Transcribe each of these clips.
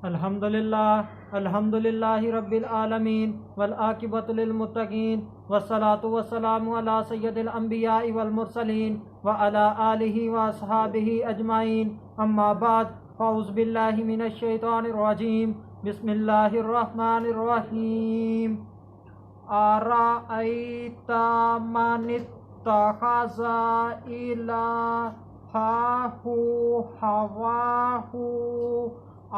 अल्हम्दुलिल्लाहि रब्बिल आलमीन वल आकिबतु लिल मुत्तकीन वस्सलातु वस्सलामु अला सय्यदिल अंबियाइ वल मुरसलीन व अला आलिहि व अस्हाबिहि अजमाइन अम्मा बाद फ़ाउज़ु बिल्लाहि मिनश शैतानिर रजीम बिस्मिल्लाहिर रहमानिर रहीम अराअयता मनित्तख़ज़ा इलाहहु हवाहु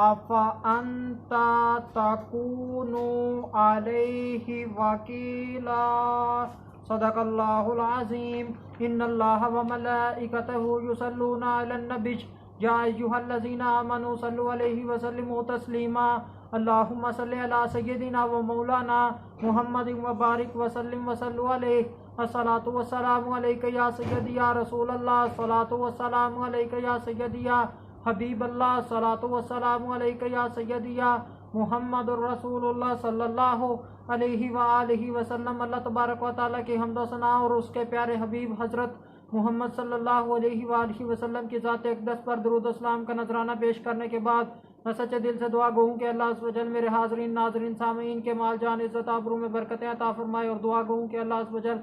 अफ़अन्ता तकूनु अलैहि वकीला। सदक़ल्लाहुल अज़ीम। इन्नल्लाह व मलाइकतहु युसल्लूना अलन नबी या अय्युहल्लज़ीना आमनू सल्लु अलैहि व सल्लिमू तस्लीमा। अल्लाहुम्मा सल्लि अला सय्यिदिना व मौलाना मुहम्मदिन व बारिक व सल्लिम व सल्लु अलैहि। अस्सलातु वस्सलामु अलैका या सय्यदी या रसूलल्लाह। अस्सलातु वस्सलामु अलैका या सय्यदी या हबीबल्लाह। अस्सलातु वस्सलामु अलैका या सय्यदी या मुहम्मदुर रसूलुल्लाह सल्लल्लाहु अलैहि व आलिहि वसल्लम। अल्लाह तबारक व तआला के हम्द व सना और उसके प्यारे हबीब हज़रत मोहम्मद सल्लल्लाहु अलैहि व आलिहि वसल्लम की ज़ात अक़दस पर दुरूद व सलाम का नजराना पेश करने के बाद मैं सच्चे दिल से दुआ गो हूँ कि अल्लाह अज़्ज़ व जल मेरे हाज़रीन नाज़रीन सामीन के माल जान इज़्ज़त आबरू में बरकतें अता फरमाए और दुआ गो हूँ कि अल्लाह अज़्ज़ व जल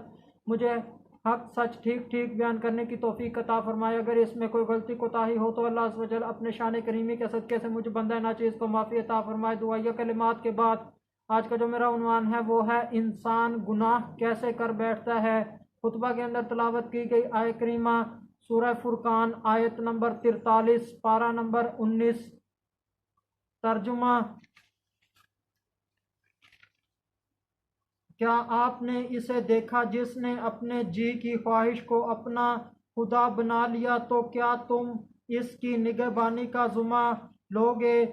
मुझे हक सच ठीक ठीक बयान करने की तौफीक अता फरमाए। अगर इसमें कोई गलती कोताही हो तो अल्लाह अज़्ज़ व जल अपने शान करीमी के सदक़े से मुझे बंदा नाचीज़ को माफ़ी अता फरमाए। दुआया कलिमात के बाद आज का जो मेरा उन्वान है वो है इंसान गुनाह कैसे कर बैठता है। खुतबा के अंदर तलावत की गई आयत करीमा सूरह फुरकान आयत नंबर 43 पारा नंबर 19। तर्जुमा। क्या आपने इसे देखा जिसने अपने जी की ख्वाहिश को अपना खुदा बना लिया, तो क्या तुम इसकी निगहबानी का ज़ुम्मा लोगे।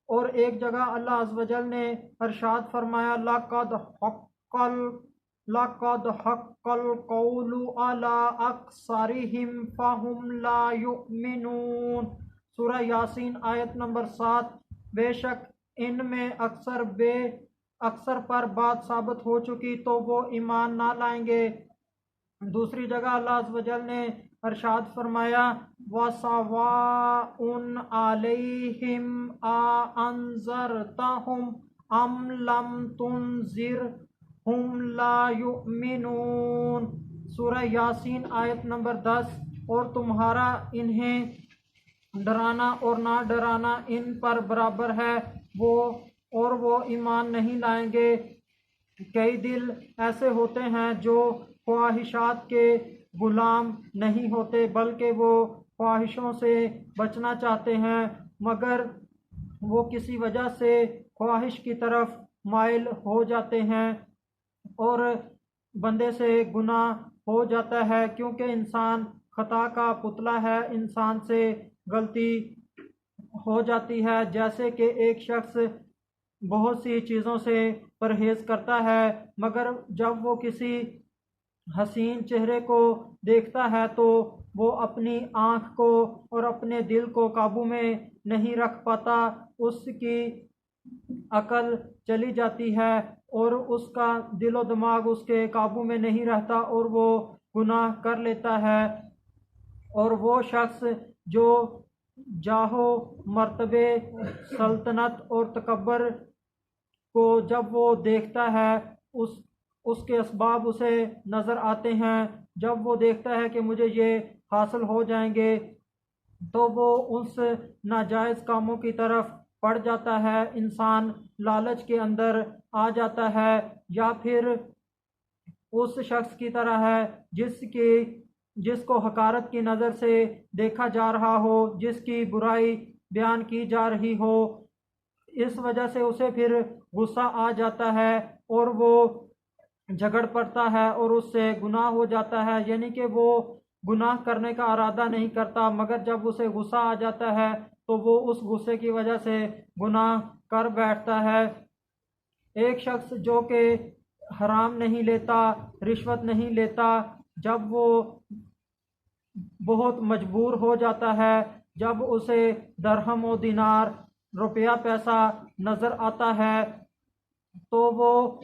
और एक जगह अल्लाह अज़्ज़ व जल ने इरशाद फरमाया लक़द हक़्क़ल क़ौलु अला अक्सरिहिम फ़हुम ला युमिनून। सूरह यासीन आयत नंबर 7। बेशक इनमें अक्सर पर बात साबित हो चुकी तो वो ईमान ना लाएंगे। दूसरी जगह अल्लाह अज़्ज़ व जल ने इरशाद फरमाया वसवाउन अलैहिम आ अंज़रतहुम अम लम तुनज़िरहुम ला युमिनून। सूरह यासीन आयत नंबर 10। और तुम्हारा इन्हें डराना और ना डराना इन पर बराबर है, वो ईमान नहीं लाएंगे। कई दिल ऐसे होते हैं जो ख्वाहिशात के गुलाम नहीं होते बल्कि वो ख्वाहिशों से बचना चाहते हैं, मगर वो किसी वजह से ख्वाहिश की तरफ माइल हो जाते हैं और बंदे से गुनाह हो जाता है, क्योंकि इंसान खता का पुतला है। इंसान से गलती हो जाती है। जैसे कि एक शख्स बहुत सी चीज़ों से परहेज़ करता है, मगर जब वो किसी हसीन चेहरे को देखता है तो वो अपनी आँख को और अपने दिल को काबू में नहीं रख पाता। उसकी अकल चली जाती है और उसका दिलो दिमाग उसके काबू में नहीं रहता और वो गुनाह कर लेता है। और वो शख्स जो जाहो मर्तबे सल्तनत और तकब्बर को जब वो देखता है उसके असबाब उसे नज़र आते हैं। जब वो देखता है कि मुझे ये हासिल हो जाएंगे तो वो उस नाजायज़ कामों की तरफ पड़ जाता है। इंसान लालच के अंदर आ जाता है, या फिर उस शख्स की तरह है जिसको हकारत की नज़र से देखा जा रहा हो, जिसकी बुराई बयान की जा रही हो। इस वजह से उसे फिर गुस्सा आ जाता है और वो झगड़ पड़ता है और उससे गुनाह हो जाता है। यानी कि वो गुनाह करने का इरादा नहीं करता, मगर जब उसे गुस्सा आ जाता है तो वो उस गुस्से की वजह से गुनाह कर बैठता है। एक शख्स जो कि हराम नहीं लेता, रिश्वत नहीं लेता, जब वो बहुत मजबूर हो जाता है, जब उसे दरहम व दिनार रुपया पैसा नज़र आता है तो वो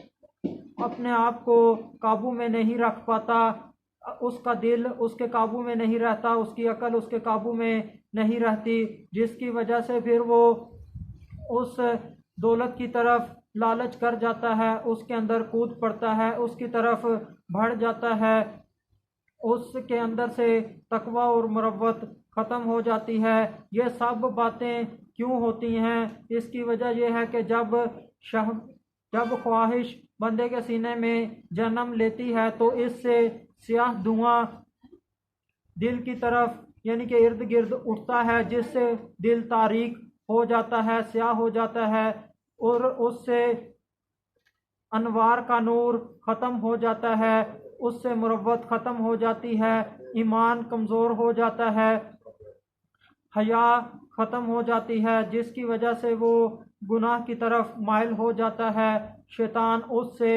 अपने आप को काबू में नहीं रख पाता। उसका दिल उसके काबू में नहीं रहता, उसकी अकल उसके काबू में नहीं रहती, जिसकी वजह से फिर वो उस दौलत की तरफ लालच कर जाता है, उसके अंदर कूद पड़ता है, उसकी तरफ बढ़ जाता है, उसके अंदर से तकवा और मुरव्वत ख़त्म हो जाती है। ये सब बातें क्यों होती हैं? इसकी वजह यह है कि जब ख्वाहिश बंदे के सीने में जन्म लेती है तो इससे स्याह धुआं दिल की तरफ यानी कि इर्द गिर्द उठता है, जिससे दिल तारीक हो जाता है, स्याह हो जाता है और उससे अनवार का नूर ख़त्म हो जाता है, उससे मुरव्वत ख़त्म हो जाती है, ईमान कमज़ोर हो जाता है, हया ख़त्म हो जाती है, जिसकी वजह से वो गुनाह की तरफ माइल हो जाता है। शैतान उससे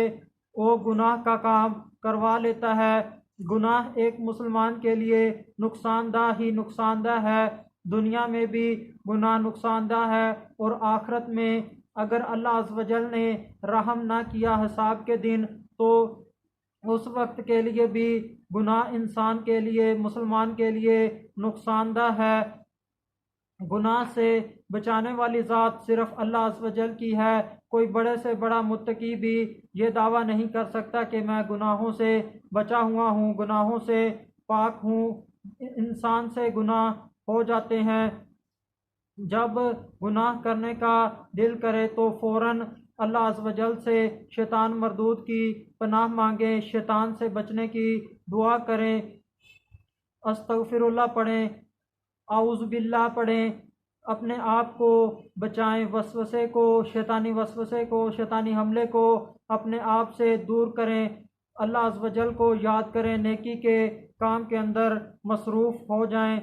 वो गुनाह का काम करवा लेता है। गुनाह एक मुसलमान के लिए नुकसानदा ही नुकसानदा है। दुनिया में भी गुनाह नुकसानदा है और आखिरत में अगर अल्लाह अज़्ज़ व जल ने रहम ना किया हिसाब के दिन, तो उस वक्त के लिए भी गुनाह इंसान के लिए, मुसलमान के लिए नुकसानदा है। गुनाह से बचाने वाली ज़ात सिर्फ अल्लाह अज़्ज़ व जल की है। कोई बड़े से बड़ा मुत्तकी भी ये दावा नहीं कर सकता कि मैं गुनाहों से बचा हुआ हूँ, गुनाहों से पाक हूँ। इंसान से गुनाह हो जाते हैं। जब गुनाह करने का दिल करे तो फ़ौरन अल्लाह अज़्ज़ व जल से शैतान मरदूद की पनाह मांगे, शैतान से बचने की दुआ करें, अस्तगफिरुल्लाह पढ़ें, आऊज़ बिल्लाह पढ़ें, अपने आप को बचाएं, वसवसे को, शैतानी वसवसे को, शैतानी हमले को अपने आप से दूर करें, अल्लाह अज़्ज़ व जल को याद करें, नेकी के काम के अंदर मसरूफ़ हो जाएं,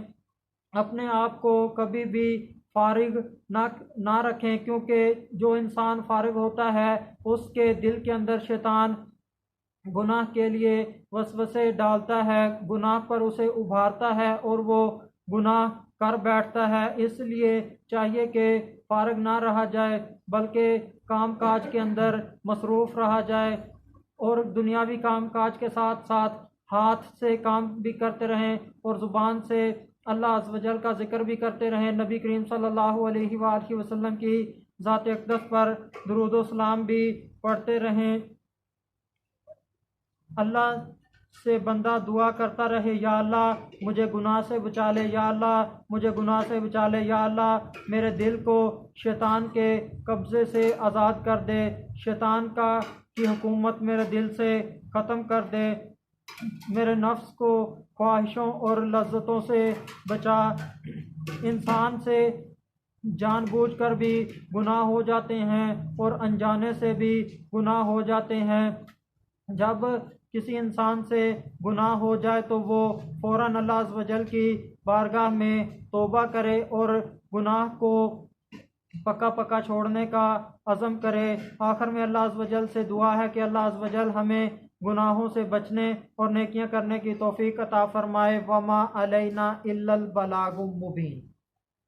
अपने आप को कभी भी फारिग ना रखें, क्योंकि जो इंसान फारिग होता है उसके दिल के अंदर शैतान गुनाह के लिए वसवसे डालता है, गुनाह पर उसे उभारता है और वो गुनाह कर बैठता है। इसलिए चाहिए कि फारिग ना रहा जाए, बल्कि काम काज के अंदर मसरूफ़ रहा जाए और दुनियावी काम काज के साथ साथ हाथ से काम भी करते रहें और ज़ुबान से अल्लाह अज़्ज़ व जल का ज़िक्र भी करते रहें। नबी करीम सल्लल्लाहु अलैहि वसल्लम की ज़ात अक़दस पर दुरूद व सलाम भी पढ़ते रहें। अल्लाह से बंदा दुआ करता रहे, या अल्लाह मुझे गुनाह से बचा ले, या अल्लाह मुझे गुनाह से बचा ले, या अल्लाह मेरे दिल को शैतान के कब्ज़े से आज़ाद कर दे, शैतान की हुकूमत मेरे दिल से ख़त्म कर दे, मेरे नफ्स को ख्वाहिशों और लज्जतों से बचा। इंसान से जानबूझकर भी गुनाह हो जाते हैं और अनजाने से भी गुनाह हो जाते हैं। जब किसी इंसान से गुनाह हो जाए तो वो फ़ौरन अल्लाह अज़्ज़ व जल की बारगाह में तौबा करे और गुनाह को पक्का छोड़ने का अज़म करे। आखिर में अल्लाह अज़्ज़ व जल से दुआ है कि अल्लाह अज़्ज़ व जल हमें गुनाहों से बचने और नेकियां करने की तौफीक अता फरमाए। वमा अलैना इल्लल बलागुल मुबीन।